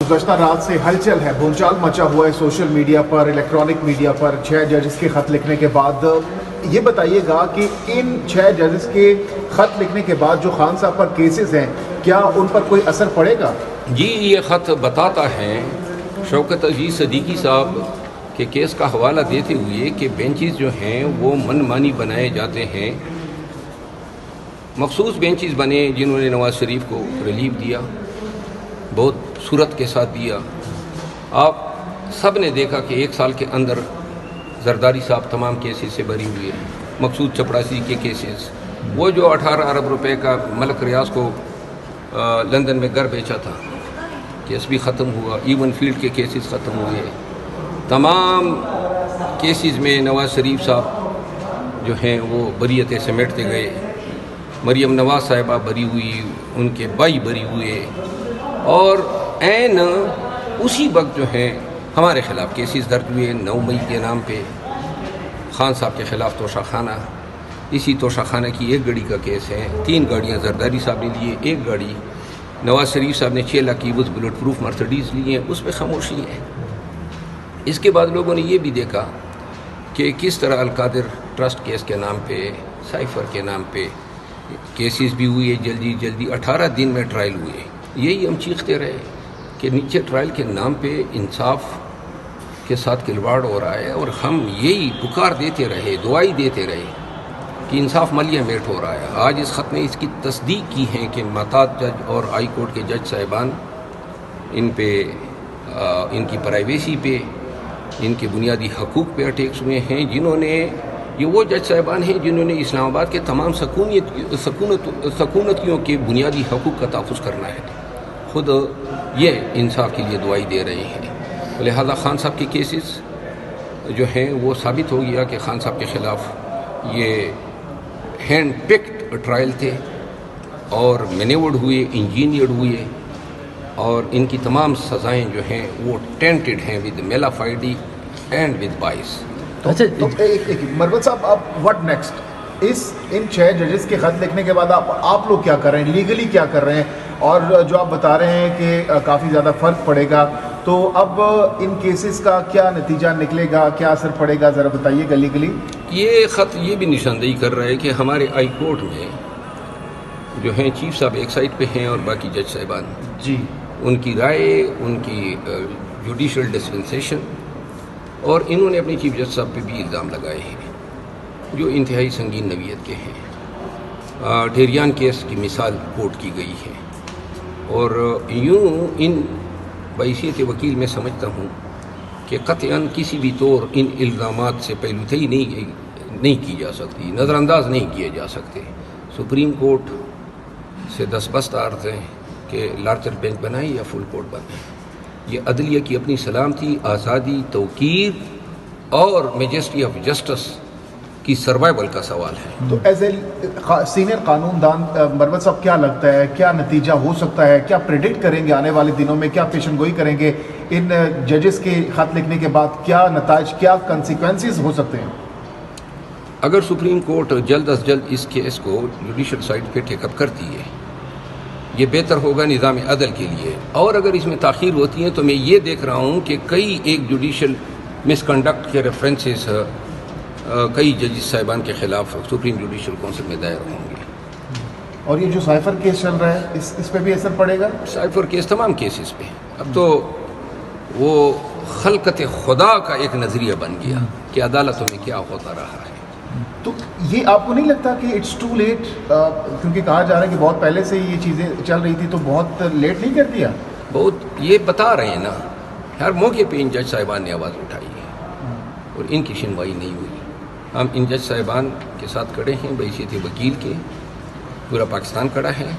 गुज़श्ता रात से हलचल है, भूचाल मचा हुआ है सोशल मीडिया पर, इलेक्ट्रॉनिक मीडिया पर 6 जजेस के ख़त लिखने के बाद। ये बताइएगा कि इन 6 जजेस के ख़त लिखने के बाद जो खान साहब पर केसेस हैं, क्या उन पर कोई असर पड़ेगा? जी, ये ख़त बताता है शौकत अजीज़ सदीकी साहब के केस का हवाला देते हुए कि बेंचेस जो हैं वो मनमानी बनाए जाते हैं। मखसूस बेंचेस बने जिन्होंने नवाज़ शरीफ को रिलीफ दिया, बहुत सूरत के साथ दिया। आप सब ने देखा कि 1 साल के अंदर जरदारी साहब तमाम केसेस से बरी हुए। मकसूद चपड़ासी के केसेस, वो जो 18 अरब रुपए का मलक रियाज को लंदन में घर बेचा था, केस भी ख़त्म हुआ। इवन फील्ड के केसेस ख़त्म हुए। तमाम केसेस में नवाज़ शरीफ साहब जो हैं वो बरीयतें समेटते गए। मरियम नवाज साहिबा बरी हुई, उनके भाई बरी हुए, और ऐन उसी वक्त जो है हमारे ख़िलाफ़ केसेस दर्ज हुए 9 मई के नाम पे। खान साहब के ख़िलाफ़ तोशाखाना, इसी तोशाखाना की 1 गाड़ी का केस है। 3 गाड़ियाँ जरदारी साहब ने लिए, 1 गाड़ी नवाज़ शरीफ साहब ने 6 लाख की वो बुलेट प्रूफ मर्सिडीज़ ली हैं, उस पर खामोशी है। इसके बाद लोगों ने ये भी देखा कि किस तरह अलकादिर ट्रस्ट केस के नाम पे, साइफ़र के नाम पे केसेस भी हुए जल्दी जल्दी। 18 दिन में ट्रायल हुए। यही हम चीखते रहे कि नीचे ट्रायल के नाम पे इंसाफ के साथ खिलवाड़ हो रहा है, और हम यही पुकार देते रहे, दुआई देते रहे कि इंसाफ मलिया मेट हो रहा है। आज इस ख़त में इसकी तस्दीक की है कि महतात जज और हाई कोर्ट के जज साहिबान इन पे इनकी प्राइवेसी पे, इनके बुनियादी हकूक़ पे अटैक्स हुए हैं। जिन्होंने, ये वो जज साहिबान हैं जिन्होंने इस्लामाबाद के तमाम सकूनतियों के बुनियादी हकूक़ का तहफ़्फ़ुज़ करना है, ख़ुद ये इंसाफ के लिए दुआई दे रहे हैं। लिहाजा खान साहब के केसेस जो हैं वो साबित हो गया कि खान साहब के ख़िलाफ़ ये हैंड पिक्ड ट्रायल थे और मैनेवर्ड हुए, इंजीनियर्ड हुए, और इनकी तमाम सज़ाएँ जो हैं वो टेंटेड हैं विद मेलाफाइडी एंड विद बाइस। तो एक मरवत साहब, अब व्हाट नेक्स्ट? इन 6 जजेस के ख़त लिखने के बाद आप लोग क्या कर रहे हैं, लीगली क्या कर रहे हैं? और जो आप बता रहे हैं कि काफ़ी ज़्यादा फ़र्क पड़ेगा, तो अब इन केसेस का क्या नतीजा निकलेगा, क्या असर पड़ेगा, ज़रा बताइएगा लीगली। ये ख़त ये भी निशानदेही कर रहा है कि हमारे हाई कोर्ट में जो हैं चीफ साहब एक साइड पे हैं और बाकी जज साहिबान जी, उनकी राय, उनकी जुडिशल डिस्पेंसेशन, और इन्होंने अपने चीफ जज साहब पे भी इल्ज़ाम लगाए हैं जो इंतहाई संगीन नवीयत के हैं। ढेरियान केस की मिसाल कोर्ट की गई है, और यूँ इन बहैसियत वकील में समझता हूँ कि क़त्अन किसी भी तौर इन इल्ज़ामात से पहलूतई नहीं की जा सकती, नज़रअंदाज नहीं किए जा सकते। सुप्रीम कोर्ट से दस्तबस्त अर्ज़ है कि लार्जर बेंच बनाए या फुल कोर्ट बनाए। ये अदलिया की अपनी सलामती, आज़ादी, तौक़ीर और मेजेस्टी ऑफ जस्टिस की सर्वाइवल का सवाल है। तो एज ए सीनियर कानूनदान मरवत साहब, क्या लगता है, क्या नतीजा हो सकता है, क्या प्रेडिक्ट करेंगे आने वाले दिनों में, क्या पेशन गोई करेंगे इन जजेस के ख़त लिखने के बाद? क्या नताइज, क्या कंसिक्वेंसेस हो सकते हैं? अगर सुप्रीम कोर्ट जल्द अज जल्द इस केस को जुडिशल साइड पे टेकअप करती है, ये बेहतर होगा निज़ाम अदल के लिए। और अगर इसमें ताख़ीर होती है तो मैं ये देख रहा हूँ कि कई एक जुडिशल मिसकंडक्ट के रेफरेंसेस कई जज साहिबान के ख़िलाफ़ सुप्रीम जुडिशल काउंसिल में दायर होंगे। और ये जो साइफर केस चल रहा है, इस पे भी असर पड़ेगा? साइफर केस तमाम केसेस पे अब तो वो खलकत खुदा का एक नज़रिया बन गया कि अदालतों में क्या होता रहा है। तो ये आपको नहीं लगता कि इट्स टू लेट, क्योंकि कहा जा रहा है कि बहुत पहले से ये चीज़ें चल रही थी, तो बहुत लेट नहीं कर दिया? बहुत, ये बता रहे हैं ना, हर मौके पे इन जज साहिबान ने आवाज़ उठाई है और इनकी सुनवाई नहीं हुई। हम इन जज साहिबान के साथ खड़े हैं, बहैसियत वकील के, पूरा पाकिस्तान खड़ा है।